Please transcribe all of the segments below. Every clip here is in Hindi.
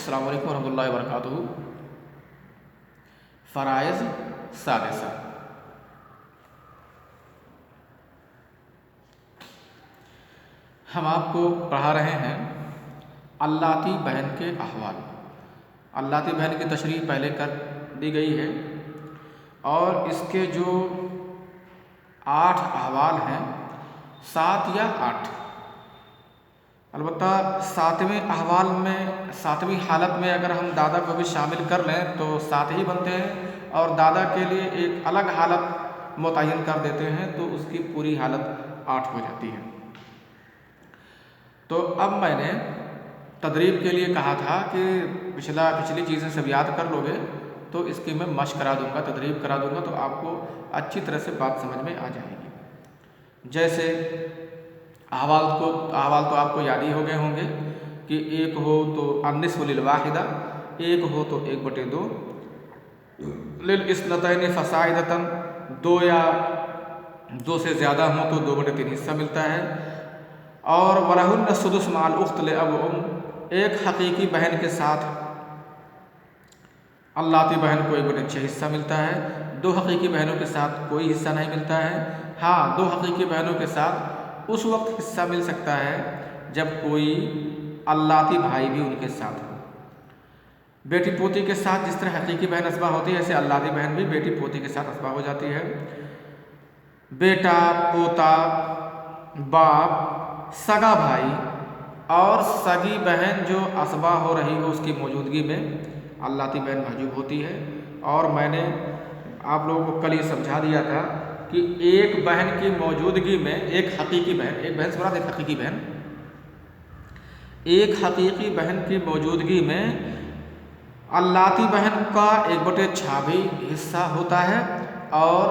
अस्सलामु अलैकुम रहमतुल्लाहि व बरकातुहू। फ़राइज़ सादिसा। हम आपको पढ़ा रहे हैं अल्लाती बहन के अहवाल। अल्लाती बहन की तशरीह पहले कर दी गई है और इसके जो 8 अहवाल हैं, 7 या 8, अलबत्ता 7वें अहवाल में 7वीं हालत में अगर हम दादा को भी शामिल कर लें तो 7 ही बनते हैं और दादा के लिए एक अलग हालत मुतय्यन कर देते हैं तो उसकी पूरी हालत 8 हो जाती है। तो अब मैंने तदरीब के लिए कहा था कि पिछली चीज़ें सब याद कर लोगे तो इसकी मैं मशक करा दूँगा, तदरीब करा दूँगा तो आपको अच्छी तरह से बात समझ में आ जाएगी। जैसे अहवाल तो आपको याद ही हो गए होंगे कि एक हो तो अन्निस्फ़ु लिल वाहिदा, एक हो तो 1/2, लिल इस्नतैनि फ़साइदतन, 2 या 2 से ज़्यादा हों तो 2/3 हिस्सा मिलता है, और वलहुन्न सुदुस माल उख्त ले अब एक हकीकी बहन के साथ अल्लाती बहन को 1/6 हिस्सा मिलता है। 2 हकीकी बहनों के साथ कोई हिस्सा नहीं मिलता है। हाँ, 2 हकीकी बहनों के साथ उस वक्त हिस्सा मिल सकता है जब कोई अल्लाती भाई भी उनके साथ हो। बेटी पोती के साथ जिस तरह हकीकी बहन असबा होती है, ऐसे अल्लाती बहन भी बेटी पोती के साथ असबा हो जाती है। बेटा, पोता, बाप, सगा भाई और सगी बहन जो असबा हो रही हो उसकी मौजूदगी में अल्लाती बहन महजूब होती है। और मैंने आप लोगों को कल ये समझा दिया था कि एक बहन की मौजूदगी में एक हकीकी बहन, एक बहन से बड़ा एक हकीकी बहन, एक हकीकी बहन की मौजूदगी में अल्लाती बहन का 1/6 भी हिस्सा होता है और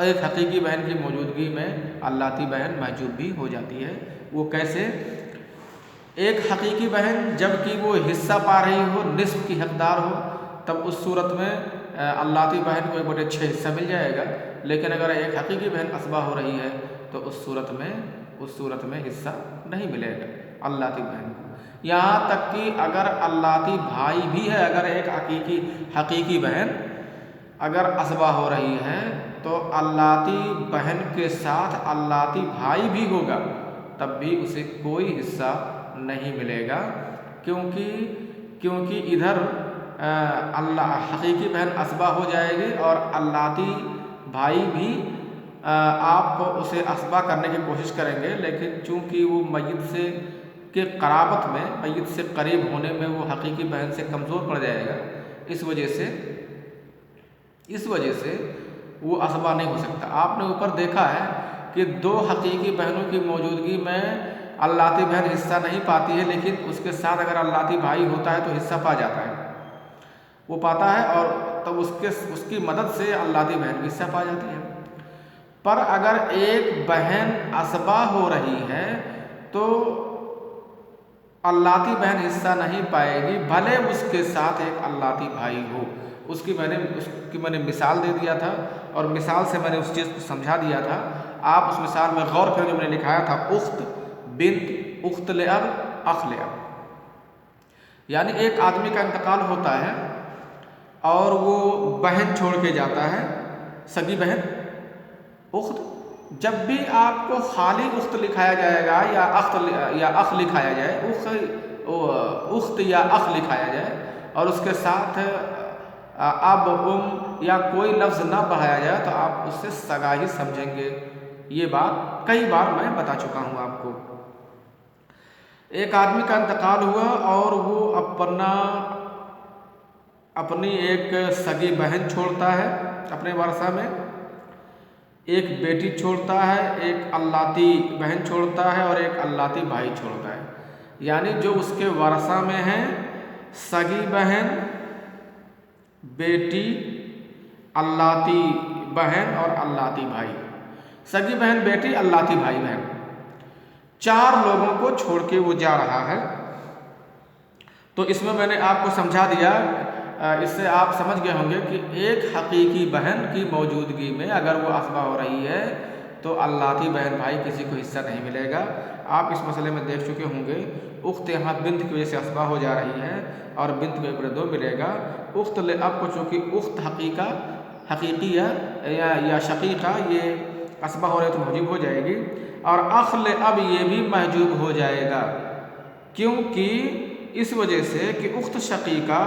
एक हकीकी बहन की मौजूदगी में अल्लाती बहन महजूब भी हो जाती है। वो कैसे? एक हकीकी बहन जबकि वो हिस्सा पा रही हो, निस्फ की हकदार हो, तब उस सूरत में अल्लाती बहन को 1/6 हिस्सा मिल जाएगा। लेकिन अगर एक हकीकी बहन असबा हो रही है तो उस सूरत में हिस्सा नहीं मिलेगा अल्लाती बहन को। यहाँ तक कि अगर अल्लाती भाई भी है, अगर एक हकीकी बहन अगर असबा हो रही है तो अल्लाती बहन के साथ अल्लाती भाई भी होगा, तब भी उसे कोई हिस्सा नहीं मिलेगा, क्योंकि इधर हकीकी बहन असबा हो जाएगी और अल्लाती भाई भी आप उसे असबा करने की कोशिश करेंगे, लेकिन चूंकि वो मय्यत से के क़राबत में, मय्यत से करीब होने में वो हकीकी बहन से कमज़ोर पड़ जाएगा, इस वजह से वो असबा नहीं हो सकता। आपने ऊपर देखा है कि 2 हकीकी बहनों की मौजूदगी में अल्लाती बहन हिस्सा नहीं पाती है, लेकिन उसके साथ अगर अल्लाती भाई होता है तो हिस्सा पा जाता है, वो पाता है और तब उसकी मदद से अल्लाती बहन भी हिस्सा पा जाती है। पर अगर एक बहन असबा हो रही है तो अल्लाती बहन हिस्सा नहीं पाएगी, भले उसके साथ एक अल्लाती भाई हो। उसकी मैंने मिसाल दे दिया था और मिसाल से मैंने उस चीज़ को समझा दिया था। आप उस मिसाल में गौर करें जो मैंने लिखाया था, उख्त, बिन्त, उख्त ले अब, अख ले अब। यानी एक आदमी का इंतकाल होता है और वो बहन छोड़ के जाता है, सगी बहन, उख्त। जब भी आपको खाली उख्त लिखाया जाएगा या अख लिखाया जाए, उख्त या अख लिखाया जाए और उसके साथ अब या कोई लफ्ज़ ना बढ़ाया जाए तो आप उससे सगा ही समझेंगे। ये बात कई बार मैं बता चुका हूँ आपको। एक आदमी का इंतकाल हुआ और वो अपनी एक सगी बहन छोड़ता है अपने वारसा में, एक बेटी छोड़ता है, एक अल्लाती बहन छोड़ता है और एक अल्लाती भाई छोड़ता है। यानी जो उसके वारसा में है, सगी बहन, बेटी, अल्लाती बहन और अल्लाती भाई। सगी बहन, बेटी, अल्लाती भाई, बहन, 4 लोगों को छोड़ के वो जा रहा है। तो इसमें मैंने आपको समझा दिया, इससे आप समझ गए होंगे कि एक हकीकी बहन की मौजूदगी में अगर वो असबा हो रही है तो अल्लाती बहन भाई किसी को हिस्सा नहीं मिलेगा। आप इस मसले में देख चुके होंगे। उख्त यहाँ बिंत की वजह से असबा हो जा रही है और बिंत को 1/2 मिलेगा। उख्त ले अब को चूँकि उख्त हकीकिया या शकीका ये असबा हो रहे तो मौजूब हो जाएगी, और अख ले अब ये भी महजूब हो जाएगा, क्योंकि इस वजह से कि उख्त शकीका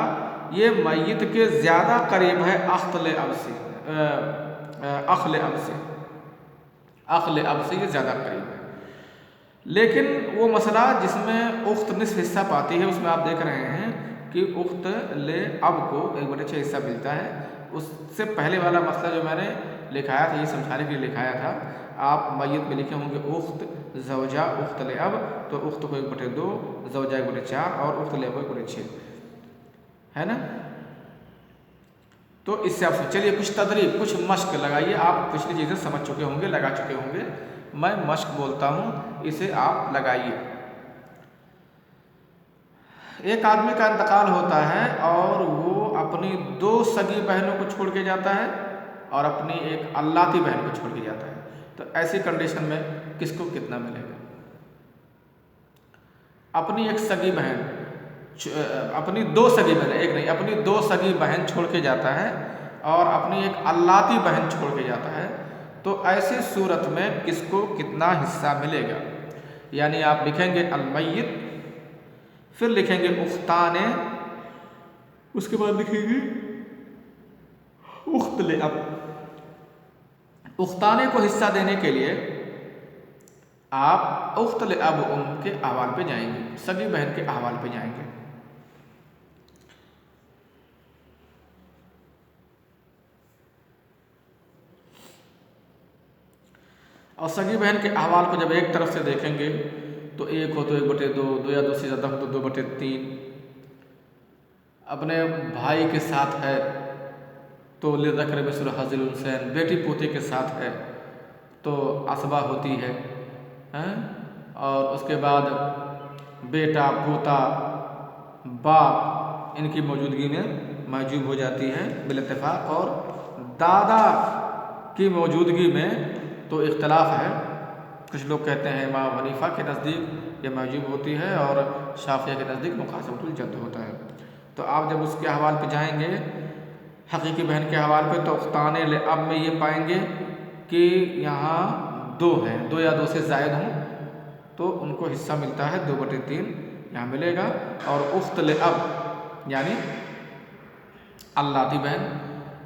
ये मैयत के ज़्यादा करीब है अखले अब से ये ज़्यादा करीब है। लेकिन वो मसला जिसमें उख्त निस्फ हिस्सा पाती है उसमें आप देख रहे हैं कि उख्त ले अब को 1/6 हिस्सा मिलता है। उससे पहले वाला मसला जो मैंने लिखाया था, ये समझाने के लिए लिखाया था, आप मैयत में लिखे होंगे उख्त ज़ौजा उख्त ले अब, तो उख्त को 1/2, ज़ौजा 1/4 और उख्त ले अब 1/6 है ना। तो इससे आप चलिए कुछ तदरीब, कुछ मश्क लगाइए। आप पिछली चीज़ें समझ चुके होंगे, लगा चुके होंगे, मैं मश्क बोलता हूँ, इसे आप लगाइए। एक आदमी का इंतकाल होता है और वो अपनी 2 सगी बहनों को छोड़ के जाता है और अपनी एक अल्लाती बहन को छोड़ के जाता है। तो ऐसी कंडीशन में किसको कितना मिलेगा? अपनी एक सगी बहन, अपनी 2 सगी बहन, एक नहीं, अपनी 2 सगी बहन छोड़ के जाता है और अपनी एक अल्लाती बहन छोड़ के जाता है। तो ऐसी सूरत में किसको कितना हिस्सा मिलेगा? यानी आप लिखेंगे अलमय्यित, फिर लिखेंगे उख्ताने, उसके बाद लिखेंगे उख्त ले अब। उख्ताने को हिस्सा देने के लिए आप उख्त ले अब उनके अहवाल पे जाएंगे, सगी बहन के अहवाल पे जाएंगे। और सगी बहन के अहवाल को जब एक तरफ से देखेंगे तो 1 हो तो 1/2, 2 या 2 से ज़्यादा हो तो 2/3। अपने भाई के साथ है तो लिज़क्र मिस्लु हज़्ज़िल उन्सैन, बेटी पोते के साथ है तो असबा होती है, हैं? और उसके बाद बेटा पोता बाप इनकी मौजूदगी में महजूब हो जाती है बिल-इत्तिफ़ाक़। और दादा की मौजूदगी में तो इख्तलाफ है, कुछ लोग कहते हैं इमाम हनीफा के नज़दीक ये महजूब होती है और शाफ़िया के नज़दीक मुक़ासमतुल जद्द होता है। तो आप जब उसके हवाल पे जाएंगे हकीकी बहन के हवाल पे, तो उख्ताने ले अब में ये पाएंगे कि यहाँ 2 हैं, 2 या 2 से ज़ायद हों तो उनको हिस्सा मिलता है 2/3 यहाँ मिलेगा। और उख्त ले अब यानी अल्लाती बहन,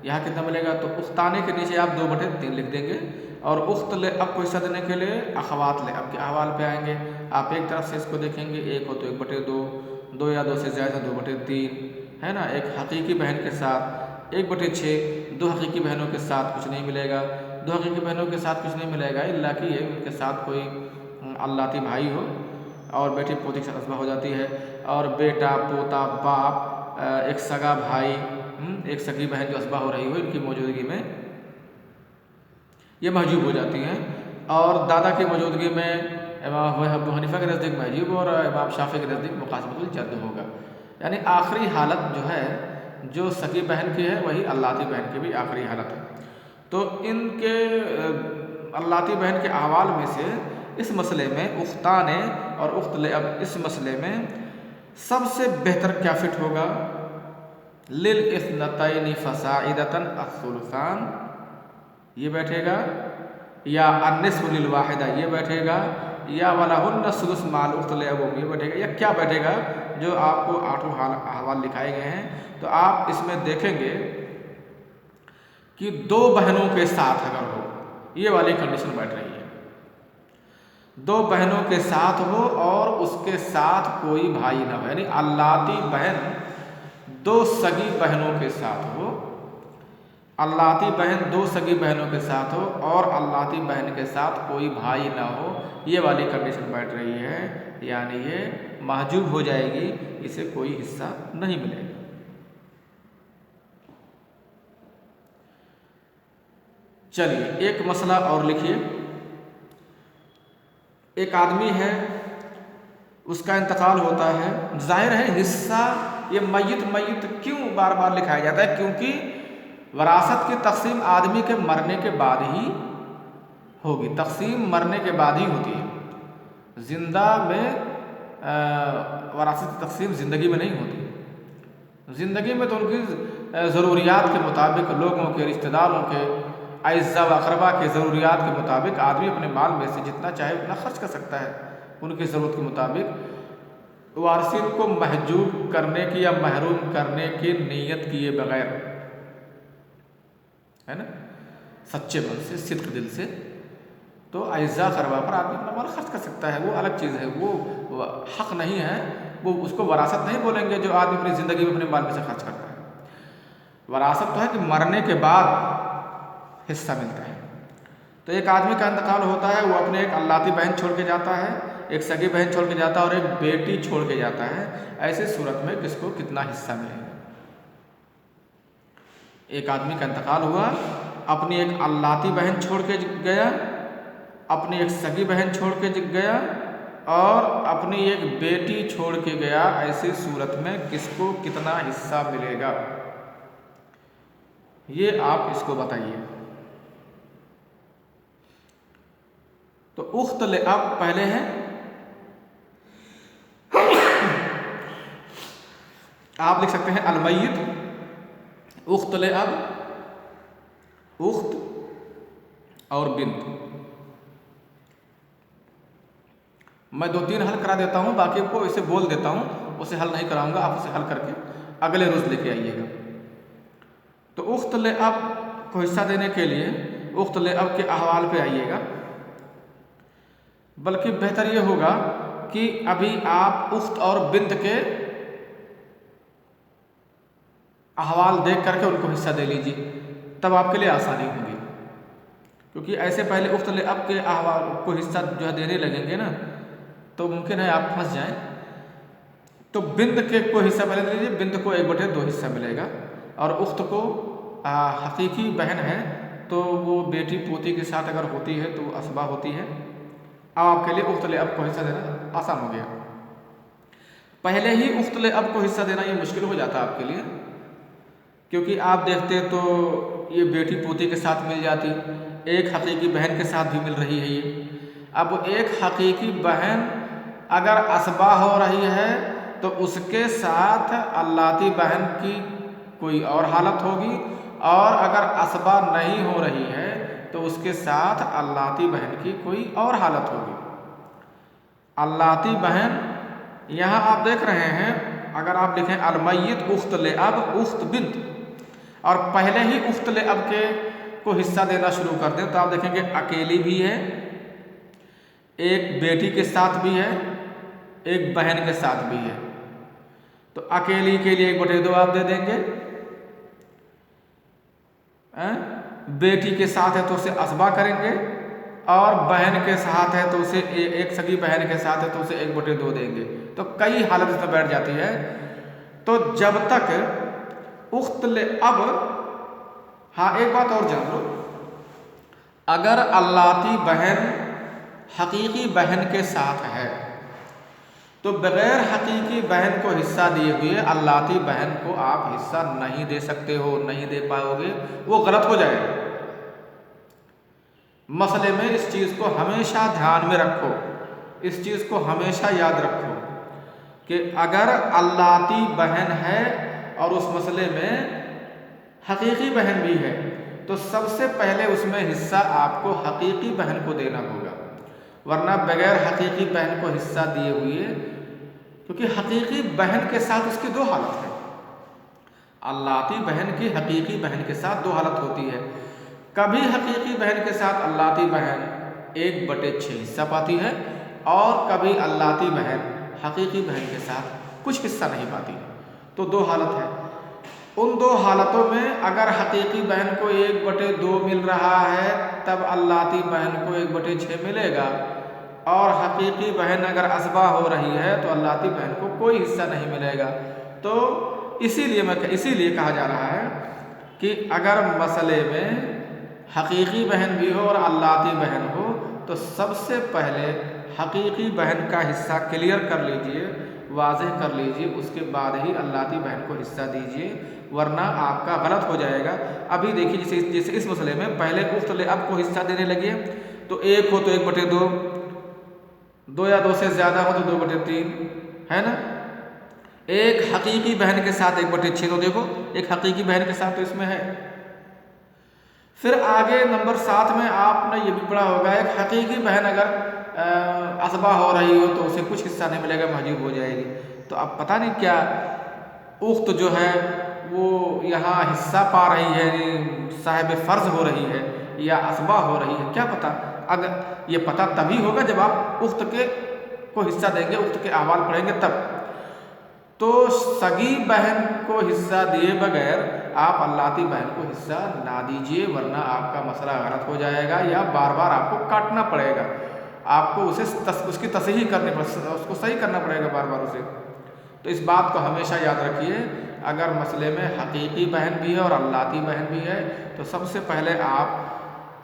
यहाँ कितना मिलेगा? तो उख्ताने के नीचे आप 2/3 लिख देंगे और उख्त ले अब को हिस्सा देने के लिए अखवात ले अब के अहवाल पे आएंगे। आप एक तरफ से इसको देखेंगे, 1 हो तो 1/2, 2 या 2 से ज़्यादा 2/3 है ना। एक हकीकी बहन के साथ 1/6, 2 हकीकी बहनों के साथ कुछ नहीं मिलेगा, 2 हकीकी बहनों के साथ कुछ नहीं मिलेगा इल्ला कि ये उनके साथ कोई अल्लाती भाई हो और बेटी पोती की असबा हो जाती है। और बेटा पोता बाप एक सगा भाई, एक सगी बहन जो असबा हो रही हो, इनकी मौजूदगी में ये महजूब हो जाती हैं। और दादा की मौजूदगी में इमाम अबू हनीफा के नज़दीक महजूब और इमाम शाफ़ी के नज़दीक मुक़ासमतुल जद्द होगा। यानी आखिरी हालत जो है जो सगी बहन की है वही अल्लाती बहन की भी आखिरी हालत है। तो इनके अल्लाती बहन के अहवाल में से इस मसले में उख्ताने और उख्त ले अब इस मसले में सबसे बेहतर क्या फिट होगा? लिल इस्नतैनि फ़साइदतन अस्सुलसान ये बैठेगा, या अन्निस्फ़ु लिल वाहिदा ये बैठेगा, या वलहुन्ना सुदुस माल उख्त ले अब ये बैठेगा, या क्या बैठेगा? जो आपको 8 अहवाल लिखाए गए हैं। तो आप इसमें देखेंगे कि 2 बहनों के साथ अगर हो, ये वाली कंडीशन बैठ रही है, 2 बहनों के साथ हो और उसके साथ कोई भाई ना हो, यानी अल्लाती बहन 2 सगी बहनों के साथ हो, अल्लाती बहन 2 सगी बहनों के साथ हो और अल्लाती बहन के साथ कोई भाई ना हो, ये वाली कंडीशन बैठ रही है, यानी ये महजूब हो जाएगी, इसे कोई हिस्सा नहीं मिलेगा। चलिए एक मसला और लिखिए। एक आदमी है, उसका इंतकाल होता है, जाहिर है हिस्सा ये मय्यत क्यों बार बार लिखाया जाता है? क्योंकि वरासत की तकसीम आदमी के मरने के बाद ही होगी, तकसीम मरने के बाद ही होती है। जिंदा में वरासत की तकसीम ज़िंदगी में नहीं होती। ज़िंदगी में तो उनकी ज़रूरियात के मुताबिक, लोगों के, रिश्तेदारों के, अइज़्ज़ा व अक़रबा के ज़रूरियात के मुताबिक आदमी अपने माल में से जितना चाहे उतना खर्च कर सकता है उनकी ज़रूरत के मुताबिक, वारसीन को महजूब करने की या महरूम करने की नीयत किए बगैर, है ना, सच्चे मन से, सिद्क दिल से, तो अइज़्ज़ा अक़रबा पर आदमी अपना माल खर्च कर सकता है। वो अलग चीज़ है, वो हक़ नहीं है, वो उसको वरासत नहीं बोलेंगे जो आदमी अपनी ज़िंदगी में अपने माल में से खर्च करता है। वरासत तो है कि मरने के बाद हिस्सा मिलता है। तो एक आदमी का इंतकाल होता है, वो अपने एक अल्लाती बहन छोड़ के जाता है, एक सगी बहन छोड़ के जाता है और एक बेटी छोड़ के जाता है। ऐसी सूरत में किसको कितना हिस्सा मिलेगा? एक आदमी का इंतकाल हुआ, अपनी एक अल्लाती बहन छोड़ के गया, अपनी एक सगी बहन छोड़ के गया और अपनी एक बेटी छोड़ के गया। ऐसी सूरत में किसको कितना हिस्सा मिलेगा, ये आप इसको बताइए। तो उख्त ले अब पहले है, आप लिख सकते हैं अलमय्यित, उख्त ले अब, उख्त और बिन्त। मैं 2-3 हल करा देता हूँ, बाकी को इसे बोल देता हूँ, उसे हल नहीं कराऊंगा, आप उसे हल करके अगले रोज लेके आइएगा। तो उख्त ले अब को हिस्सा देने के लिए उख्त ले अब के अहवाल पे आइएगा। बल्कि बेहतर ये होगा कि अभी आप उख्त और बिन्त के अहवाल देख करके उनको हिस्सा दे लीजिए, तब आपके लिए आसानी होगी। क्योंकि ऐसे पहले उख्त ले अब के अहवाल को हिस्सा जो है देने लगेंगे ना, तो मुमकिन है आप फंस जाएं। तो बिन्त के को हिस्सा पहले दे लीजिए, बिन्त को 1/2 हिस्सा मिलेगा और उख्त को हकीकी बहन है तो वो बेटी पोती के साथ अगर होती है तो असबा होती है। अब आपके लिए उख्त ले अब को हिस्सा देना आसान हो गया। पहले ही उख्त ले अब को हिस्सा देना ये मुश्किल हो जाता आपके लिए, क्योंकि आप देखते तो ये बेटी पोती के साथ मिल जाती, एक हकीकी बहन के साथ भी मिल रही है ये। अब एक हकीकी बहन अगर असबा हो रही है तो उसके साथ अल्लाती बहन की कोई और हालत होगी, और अगर असबा नहीं हो रही है तो उसके साथ अल्लाती बहन की कोई और हालत होगी। अल्लाती बहन यहाँ आप देख रहे हैं, अगर आप लिखें अलमय्यित उख्त ले अब उख्त बिन्त और पहले ही उख्त ले अब के को हिस्सा देना शुरू कर दें तो आप देखेंगे अकेली भी है, एक बेटी के साथ भी है, एक बहन के साथ भी है। तो अकेली के लिए 1/2 आप दे देंगे, बेटी के साथ है तो उसे असबा करेंगे, और बहन के साथ है तो उसे एक सगी बहन के साथ है तो उसे 1/2 देंगे। तो कई हालत इसमें बैठ जाती है। तो जब तक उख्त ले अब, हाँ एक बात और जान लो, अगर अल्लाती बहन हकीकी बहन के साथ है तो बगैर हकीकी बहन को हिस्सा दिए हुए अल्लाती बहन को आप हिस्सा नहीं दे सकते हो, नहीं दे पाओगे, वो गलत हो जाएगा। मसले में इस चीज़ को हमेशा ध्यान में रखो, इस चीज़ को हमेशा याद रखो कि अगर अल्लाती बहन है और उस मसले में हकीकी बहन भी है तो सबसे पहले उसमें हिस्सा आपको हकीकी बहन को देना होगा, वरना बगैर हकीकी बहन को हिस्सा दिए हुए, क्योंकि हकीकी बहन के साथ उसकी 2 हालत है। अल्लाती बहन की हकीकी बहन के साथ 2 हालत होती है। कभी हकीकी बहन के साथ अल्लाती बहन 1/6 हिस्सा पाती है, और कभी अल्लाती बहन हकीकी बहन के साथ कुछ हिस्सा नहीं पाती। तो 2 हालत है। उन 2 हालतों में अगर हकीकी बहन को 1/2 मिल रहा है तब अल्लाती बहन को 1/6 मिलेगा, और हकीकी बहन अगर असबा हो रही है तो अल्लाती बहन को कोई हिस्सा नहीं मिलेगा। तो इसीलिए कहा जा रहा है कि अगर मसले में हकीकी बहन भी हो और अल्लाती बहन हो तो सबसे पहले हकीकी बहन का हिस्सा क्लियर कर लीजिए, वाज़ेह कर लीजिए, उसके बाद ही अल्लाती बहन को हिस्सा दीजिए, वरना आपका गलत हो जाएगा। अभी देखिए जैसे इस मसले में पहले उख्त ले अब को हिस्सा देने लगे तो 1 हो तो 1/2, 2 या 2 से ज़्यादा हो तो 2/3, है ना। एक हकीकी बहन के साथ 1/6, तो देखो एक हकीकी बहन के साथ तो इसमें है। फिर आगे नंबर 7 में आपने ये भी पढ़ा होगा, एक हकीकी बहन अगर असबा हो रही हो तो उसे कुछ हिस्सा नहीं मिलेगा, महजूब हो जाएगी। तो अब पता नहीं क्या उख्त जो है वो यहाँ हिस्सा पा रही है, साहिब फ़र्ज हो रही है या असबा हो रही है, क्या पता। अगर ये पता तभी होगा जब आप उख्त के को हिस्सा देंगे, उख्त के अहवाल पढ़ेंगे तब। तो सगी बहन को हिस्सा दिए बगैर आप अल्लाती बहन को हिस्सा ना दीजिए, वरना आपका मसला गलत हो जाएगा या बार बार आपको काटना पड़ेगा, आपको उसकी तसहीह करनी उसको सही करना पड़ेगा बार बार उसे। तो इस बात को हमेशा याद रखिए, अगर मसले में हकीकी बहन भी है और अल्लाती बहन भी है तो सबसे पहले आप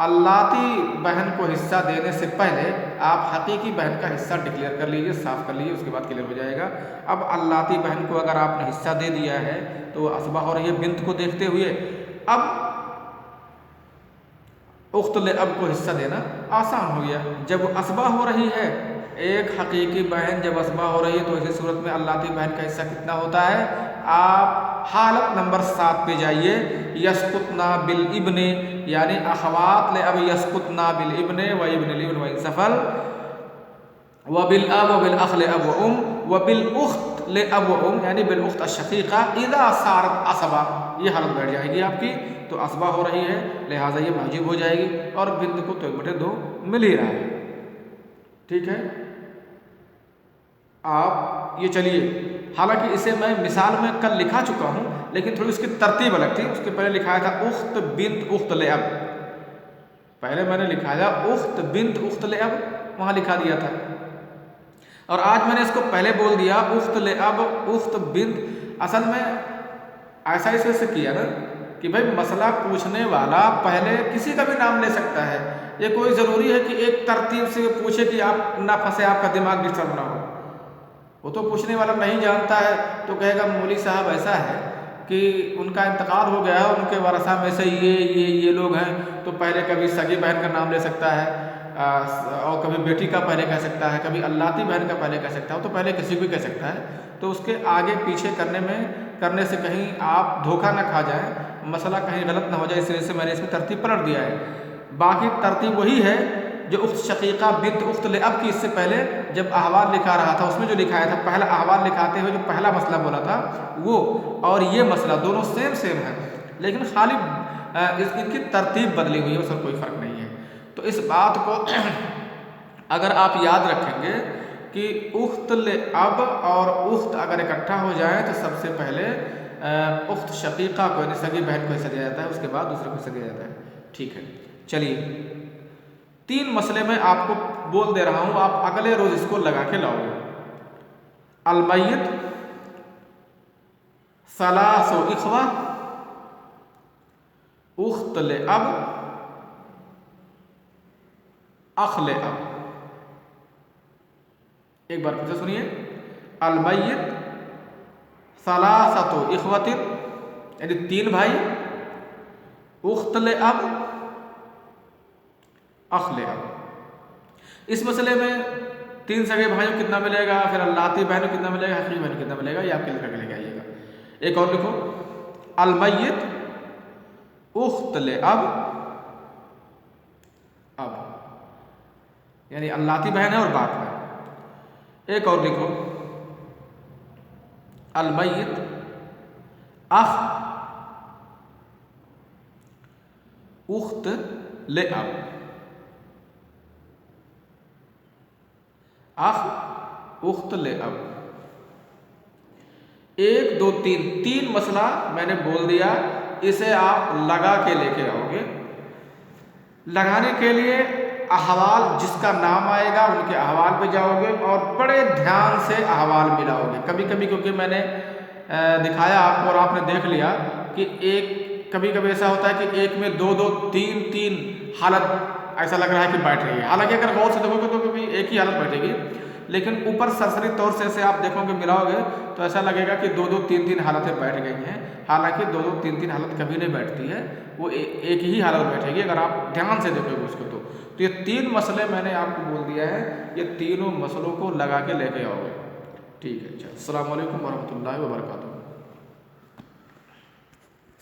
अल्लाती बहन को हिस्सा देने से पहले आप हकीकी बहन का हिस्सा डिक्लेयर कर लीजिए, साफ़ कर लीजिए, उसके बाद क्लियर हो जाएगा। अब अल्लाती बहन को अगर आपने हिस्सा दे दिया है तो असबा हो रही है बिन्त को देखते हुए, अब उख्त ले अब को हिस्सा देना आसान हो गया। जब असबा हो रही है, एक हकीकी बहन जब असबा हो रही है तो ऐसी सूरत में अल्लाती बहन का हिस्सा कितना होता है। आप हालत नंबर 7 पे जाइए, यस्कुतना बिल इब्ने, यानी अखवात ले अब यस्कुतना बिल इब्ने व इब्न इब्न व सफल व बिल अब व बिल अखले अब व बिल उख्त ले अब यानी बिल उख्त अशकीक़ा इदा सारत असबा, ये हालत बैठ जाएगी आपकी। तो असबा हो रही है लिहाजा ये महजूब हो जाएगी और बिंद को तो 1/2 मिल ही रहा है, ठीक है। आप ये चलिए, हालांकि इसे मैं मिसाल में कल लिखा चुका हूँ लेकिन थोड़ी उसकी तरतीब अलग थी। उसके पहले लिखाया था उख्त बिन्त उख्त ले अब, पहले मैंने लिखाया उख्त बिन्त उख्त ले अब, वहाँ लिखा दिया था। और आज मैंने इसको पहले बोल दिया उख्त ले अब उख्त बिन्त। असल में ऐसा इससे किया ना कि भाई मसला पूछने वाला पहले किसी का भी नाम ले सकता है, ये कोई ज़रूरी है कि एक तरतीब से पूछे कि आप ना फंसे, आपका दिमाग डिस्टर्ब ना हो। वो तो पूछने वाला नहीं जानता है तो कहेगा मौलवी साहब ऐसा है कि उनका इंतकाल हो गया है, उनके वारसा में से ये लोग हैं, तो पहले कभी सगी बहन का नाम ले सकता है और कभी बेटी का पहले कह सकता है, कभी अल्लाती बहन का पहले कह सकता है, तो पहले किसी को कह सकता है। तो उसके आगे पीछे करने से कहीं आप धोखा ना खा जाएं, मसला कहीं गलत ना हो जाए, इस वजह से मैंने इसमें तरतीब पलट दिया है। बाकी तरतीब वही है जो उख्त शकीक़ा बिन्त उख्त ले अब की इससे पहले जब अहवाल लिखा रहा था उसमें जो लिखाया था, पहला अहवाल लिखाते हुए जो पहला मसला बोला था वो और ये मसला दोनों सेम है, लेकिन खाली इनकी तरतीब बदली हुई है, उसमें कोई फ़र्क नहीं है। तो इस बात को अगर आप याद रखेंगे कि उख्त ले अब और उख्त अगर इकट्ठा हो जाए तो सबसे पहले उख्त शकीक़ा को यानी सगी बहन को हिस्सा दिया जाता है, उसके बाद दूसरे को हिस्सा दिया जाता है, ठीक है। चलिए 3 मसले में आपको बोल दे रहा हूँ, आप अगले रोज इसको लगा के लाओगे। अलमय्यत सलासो इख्वा उख्त ले अब अख ले अब। एक बार फिर से सुनिए, अलमय्यत सलासतो इख्वतिन यानी 3 भाई, उख्त ले अब अख ले अब। इस मसले में 3 सगे भाइयों कितना मिलेगा, फिर अल्लाती बहनों कितना मिलेगा, हकीकी बहनों कितना मिलेगा, ये आपके लिखा के लेके आइएगा। एक और लिखो, अलमय्यत उख्त ले अब यानी अल्लाती बहन है और बाप है। एक और लिखो, अलमय्यत अख उख्त ले अब, अख उख्त ले अब। 1 2 3 मसला मैंने बोल दिया, इसे आप लगा के लेके आओगे। लगाने के लिए अहवाल जिसका नाम आएगा उनके अहवाल पे जाओगे और बड़े ध्यान से अहवाल मिलाओगे। कभी कभी क्योंकि मैंने दिखाया आपको और आपने देख लिया कि कभी कभी ऐसा होता है कि एक में 2 2 3 3 हालत ऐसा लग रहा है कि बैठ रही है, हालांकि अगर गौर से देखोगे तो कभी एक ही हालत बैठेगी। लेकिन ऊपर सरसरी तौर से ऐसे आप देखोगे मिलाओगे तो ऐसा लगेगा कि 2-2 3-3 हालतें बैठ गई हैं। हालांकि 2-2 3-3 हालत कभी नहीं बैठती है, वो एक ही हालत बैठेगी अगर आप ध्यान से देखोगे उसको। तो ये 3 मसले मैंने आपको बोल दिया है, ये तीनों मसलों को लगा के लेके आओगे। ठीक है, अच्छा, अस्सलाम वालेकुम वरहमतुल्लाहि वबरकातुहू।